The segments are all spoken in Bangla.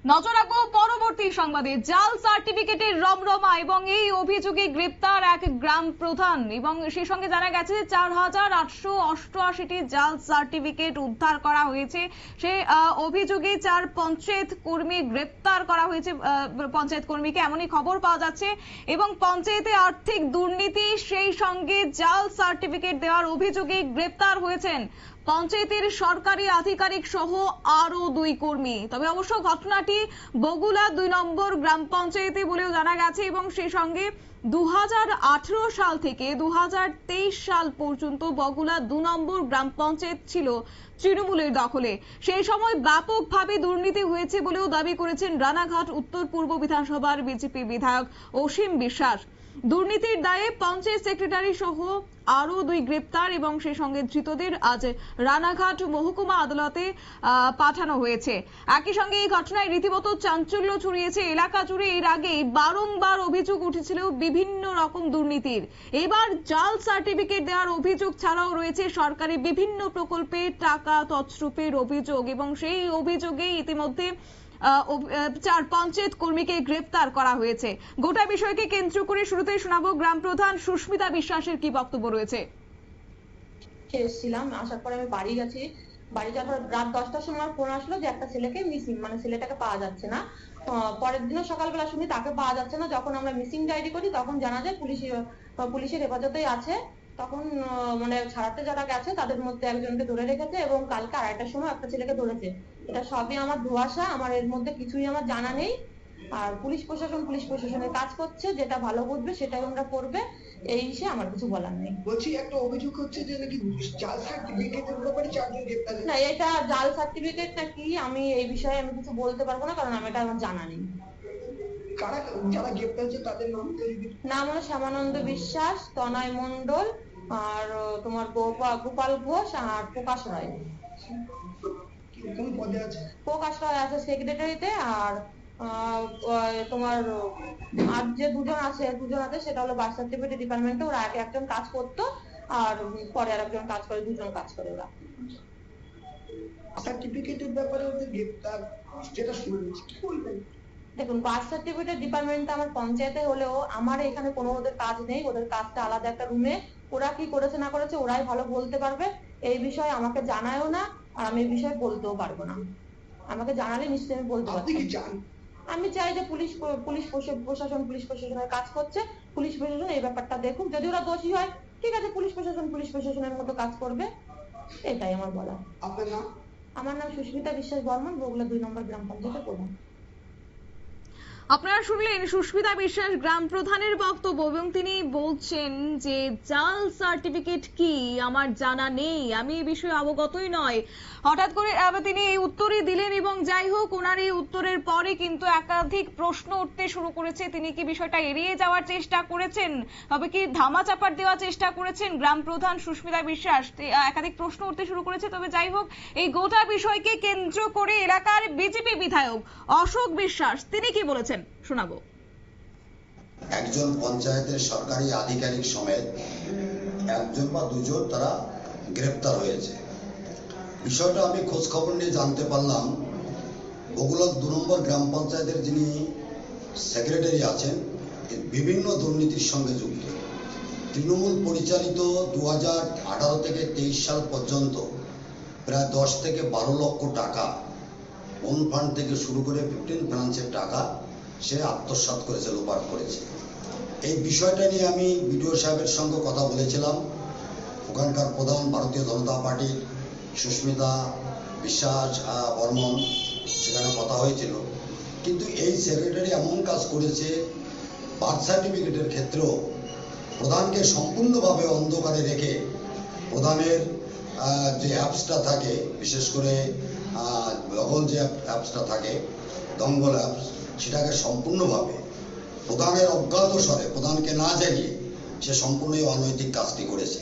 নজর রাখবো পরবর্তী সংবাদে। জাল সার্টিফিকেটের রমরমা এবং এই অভিযোগে গ্রেপ্তার এক গ্রাম প্রধান এবং সেই সঙ্গে জানা গেছে 4,888টি জাল সার্টিফিকেট উদ্ধার করা হয়েছে। সেই অভিযোগে 4 পঞ্চায়েত কর্মী গ্রেপ্তার করা হয়েছে। পঞ্চায়েত কর্মীকে এমনই খবর পাওয়া যাচ্ছে এবং পঞ্চায়েতে আর্থিক দুর্নীতি সেই সঙ্গে জাল সার্টিফিকেট দেওয়ার অভিযোগে গ্রেপ্তার হয়েছেন পঞ্চায়েতের সরকারি আধিকারিক সহ আরো 2 কর্মী। তবে অবশ্য ঘটনাটি বগুলা 2 নম্বর গ্রাম পঞ্চায়েতে বলেও জানা গেছে এবং সেই সঙ্গে 2018 সাল থেকে 2023 সাল পর্যন্ত বগুলা 2 নম্বর গ্রাম পঞ্চায়েত ছিল তৃণমূলের দখলে। সেই সময় ব্যাপকভাবে দুর্নীতি হয়েছে বলেও দাবি করেছেন রানাঘাট উত্তর পূর্ব বিধানসভার বিজেপি বিধায়ক অসীম বিশ্বাস। দুর্নীতির দায়ে পঞ্চায়েত সেক্রেটারি সহ আরো 2 গ্রেপ্তার এবং সেই সঙ্গে ধৃতদের আজ রানাঘাট মহকুমা আদালতে পাঠানো হয়েছে। একই সঙ্গে এই ঘটনায় রীতিমতো চাঞ্চল্য ছড়িয়েছে এলাকা জুড়ে। এর আগে বারংবার অভিযোগ উঠেছিল বিভিন্ন রকম দুর্নীতির। এবার জাল সার্টিফিকেট দেওয়ার অভিযোগ ছাড়াও রয়েছে সরকারি বিভিন্ন প্রকল্পে টাকা তছরূপের অভিযোগ এবং সেই অভিযোগে ইতিমধ্যে 4 পঞ্চায়েত কর্মীকে গ্রেপ্তার করা হয়েছে। গোটা বিষয়কে কেন্দ্র করে শুরুতেই শোনাবো গ্রাম প্রধান সুস্মিতা বিশ্বাসের কি বক্তব্য রয়েছে। এসেছিলাম, আসার পরে আমি বাড়ি গেছি। বাড়ি যাওয়ার রাত 10টার সময় ফোন আসলো যে একটা ছেলেকে মিসিং, মানে ছেলেটাকে পাওয়া যাচ্ছে না। পরের দিনও সকালবেলা শুনি তাকে পাওয়া যাচ্ছে না। যখন আমরা মিসিং ডায়েরি করি তখন জানা যায় পুলিশের হেফাজতেই আছে। তখন মানে ছাড়াতে যারা গেছে তাদের মধ্যে একজনকে ধরে রেখেছে এবং কালকে 2:30টার সময় একটা ছেলেকে ধরেছে। এটা সবই আমার ধোঁয়াশা, আমার এর মধ্যে কিছুই আমার জানা নেই। আর পুলিশ প্রশাসনের কাজ করছে, যেটা ভালো বুঝবে সেটাই আমরা করবে, এই বিষয়ে আমার কিছু বলার নেই। বলছি একটা অভিযোগ হচ্ছে যে নাকি জাল সার্টিফিকেটের ব্যাপারে 4 জন গ্রেপ্তার। না, এটা জাল সার্টিফিকেট নাকি আমি এই বিষয়ে আমি কিছু বলতে পারবো না, কারণ এটা আমার জানা নেই। কারা যারা গ্রেপ্তার হচ্ছে তাদের নাম হলো শ্যামানন্দ বিশ্বাস, তনয় মণ্ডল, আর তোমার গোপাল ঘোষ আর প্রকাশ রায়। কোন পদে আছে? প্রকাশ রায় আছে সেক্রেটারিতে, আর তোমার আর যে দুজন আছে সেটা হলো বার্থ সার্টিফিকেট ডিপার্টমেন্টে। ওরা আগে একজন কাজ করতো আর পরে আর একজন কাজ করে, 2 জন কাজ করে ওরা। সার্টিফিকেটের ব্যাপারে ওদের গ্রেপ্তার যেটা শুনেছি কি বলবেন? দেখুন, বার্থ সার্টিফিকেট ডিপার্টমেন্টটা আমার পঞ্চায়েতে হলেও আমার এখানে কোনো ওদের কাজ নেই। ওদের কাজটা আলাদা একটা রুমে। ওরা কি করেছে না করেছে ওরাই ভালো বলতে পারবে। এই বিষয়ে আমাকে জানায়ও না, আর আমি এই বিষয়ে বলতেও পারবো না। আমাকে জানালে নিশ্চয়ই আমি বলতে পারবো। আমি চাই যে পুলিশ প্রশাসনের কাজ করছে, পুলিশ প্রশাসন এই ব্যাপারটা দেখুক। যদি ওরা দোষী হয় ঠিক আছে, পুলিশ প্রশাসনের মতো কাজ করবে, এটাই আমার বলা। আপনার নাম? আমার নাম সুস্মিতা বিশ্বাস বর্মন, বগুলা 2 নম্বর গ্রাম পঞ্চায়েতের প্রধান। আপনারা শুনলেন সুস্মিতা বিশ্বাস গ্রাম প্রধানের বক্তব্য এবং তিনি বলছেন যে জাল সার্টিফিকেট কি আমার জানা নেই, আমি এই বিষয়ে অবগতই নয়। হঠাৎ করে তিনি এই উত্তরই দিলেন এবং যাই হোক ওনার এই উত্তরের পরে কিন্তু একাধিক প্রশ্ন উঠতে শুরু করেছে। তিনি কি বিষয়টা এড়িয়ে যাওয়ার চেষ্টা করেছেন, তবে কি ধামাচাপা দেওয়ার চেষ্টা করেছেন গ্রাম প্রধান সুস্মিতা বিশ্বাস, একাধিক প্রশ্ন উঠতে শুরু করেছে। তবে যাই হোক এই গোটা বিষয়কে কেন্দ্র করে এলাকার বিজেপি বিধায়ক অশোক বিশ্বাস তিনি কি বলেছেন শোনাবো। একজন পঞ্চায়েতের সরকারি আধিকারিক সমেত 1 জন বা 2 জন তারা গ্রেপ্তার হয়েছে। বিষয়টা আমি খোঁজ খবর নিয়ে জানতে পারলাম বগুলা 2 নম্বর গ্রাম পঞ্চায়েতের যিনি সেক্রেটারি আছেন বিভিন্ন দুর্নীতির সঙ্গে যুক্ত। তৃণমূল পরিচালিত 2018 থেকে 23 সাল পর্যন্ত প্রায় 10 থেকে 12 লক্ষ টাকা ওন ফান্ড থেকে শুরু করে 15 ফাইন্যান্সের টাকা সে আত্মসাৎ করেছে, লোপাট করেছে। এই বিষয়টা নিয়ে আমি বিডিও সাহেবের সঙ্গে কথা বলেছিলাম। ওখানকার প্রধান ভারতীয় জনতা পার্টির সুস্মিতা বিশ্বাস বর্মন, সেখানে কথা হয়েছিল। কিন্তু এই সেক্রেটারি এমন কাজ করেছে, বার্থ সার্টিফিকেটের ক্ষেত্রেও প্রধানকে সম্পূর্ণভাবে অন্ধকারে রেখে প্রধানের যে অ্যাপসটা থাকে, বিশেষ করে লগল যে অ্যাপসটা থাকে দঙ্গল অ্যাপস, সেটাকে সম্পূর্ণভাবে প্রধানের অজ্ঞাত স্বরে, প্রধানকে না জানিয়ে সে সম্পূর্ণ অনৈতিক কাজটি করেছে।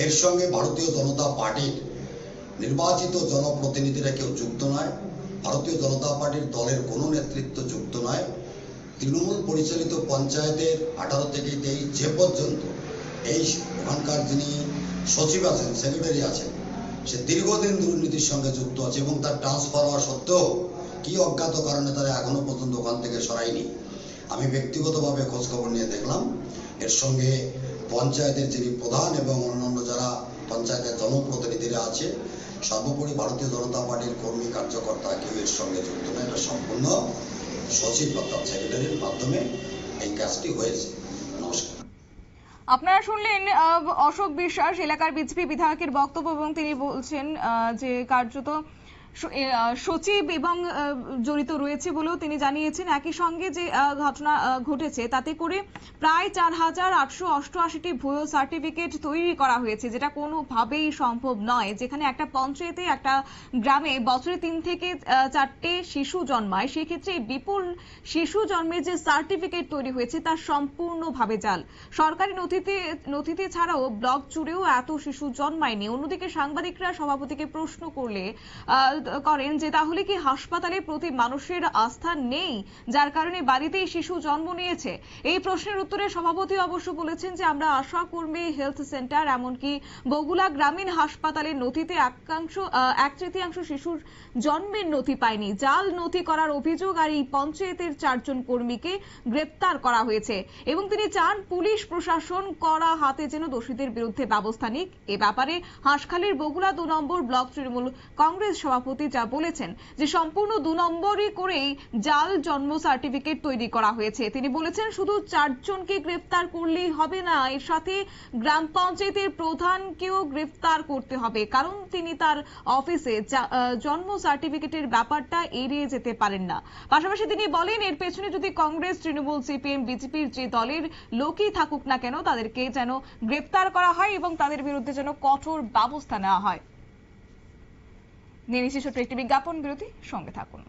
এর সঙ্গে ভারতীয় জনতা পার্টির নির্বাচিত জনপ্রতিনিধিরা কেউ যুক্ত নয়, ভারতীয় জনতা পার্টির দলের কোনো নেতৃত্ব যুক্ত নয়। তৃণমূল পরিচালিত পঞ্চায়েতের 18 থেকে 23 যে পর্যন্ত এই ওখানকার যিনি সচিব আছেন, সেক্রেটারি আছেন, সে দীর্ঘদিন দুর্নীতির সঙ্গে যুক্ত আছে এবং তার ট্রান্সফার হওয়া সত্ত্বেও কি অজ্ঞাত কারণে তারা এখনো পর্যন্ত ওখান থেকে সরায়নি। আমি ব্যক্তিগতভাবে খোঁজ খবর নিয়ে দেখলাম, এর সঙ্গে পঞ্চায়েতের যিনি প্রধান এবং অন্যান্য যারা পঞ্চায়েতের জনপ্রতিনিধিরা আছে, সর্বোপরি ভারতীয় জনতা পার্টির কর্মী কার্যকর্তা কেউ এর সঙ্গে যুক্ত নয়। এটা সম্পূর্ণ সচিব অর্থাৎ সেক্রেটারির মাধ্যমে এই কাজটি হয়েছে। নমস্কার। আপনারা শুনলেন অশোক বিশ্বাস এলাকার বিজেপি বিধায়কের বক্তব্য, এবং তিনি বলছেন যে কার্যত সচিব এবং জড়িত রয়েছে বলেও তিনি জানিয়েছেন। একই সঙ্গে যে ঘটনা ঘটেছে তাতে করে প্রায় 4,888টি ভুয়ো সার্টিফিকেট তৈরি করা হয়েছে, যেটা কোনোভাবেই সম্ভব নয়। যেখানে একটা পঞ্চায়েতে, একটা গ্রামে বছরে 3 থেকে 4টে শিশু জন্মায়, সেক্ষেত্রে বিপুল শিশু জন্মের যে সার্টিফিকেট তৈরি হয়েছে তা সম্পূর্ণভাবে জাল। সরকারি নথিতে ছাড়াও ব্লক জুড়েও এত শিশু জন্মায়নি। অন্যদিকে সাংবাদিকরা সভাপতিকে প্রশ্ন করেন যে তাহলে কি হাসপাতালে প্রতি মানুষের আস্থা নেই, যার কারণে বাড়িতেই শিশু জন্ম নিয়েছে? এই প্রশ্নের উত্তরে সভাপতি অবশ্য বলেছেন যে আমরা আশা কর্মী, হেলথ সেন্টার, এমনকি বগুলা গ্রামীণ হাসপাতালের নথিতে 1/3 শিশুর জন্মের নথি পায়নি। জাল নথি করার অভিযোগ আর এই পঞ্চায়েতের 4 জন কর্মীকে গ্রেপ্তার করা হয়েছে, এবং তিনি চান পুলিশ প্রশাসন কড়া হাতে যেন দোষীদের বিরুদ্ধে ব্যবস্থা নিক। এ ব্যাপারে হাঁসখালির বগুলা 2 নম্বর ব্লক তৃণমূল কংগ্রেস সভাপতি যা বলেছেন যে সম্পূর্ণ 2 নম্বরই করেই জাল জন্ম সার্টিফিকেট তৈরি করা হয়েছে। তিনি বলেছেন শুধু 4 জনকে গ্রেফতার করলেই হবে না, এর সাথে গ্রাম পঞ্চায়েতের প্রধানকেও গ্রেফতার করতে হবে, কারণ তিনি তার অফিসে জন্ম সার্টিফিকেটের ব্যাপারটা এড়িয়ে যেতে পারেন না। পাশাপাশি তিনি বলেন এর পেছনে যদি কংগ্রেস, তৃণমূল, সিপিএম, বিজেপির যে দলের লোকই থাকুক না কেন, তাদেরকে যেন গ্রেফতার করা হয় এবং তাদের বিরুদ্ধে যেন কঠোর ব্যবস্থা নেওয়া হয়। নিয়ে নিচ্ছি ছোট্ট একটি বিজ্ঞাপন বিরতি, সঙ্গে থাকুন।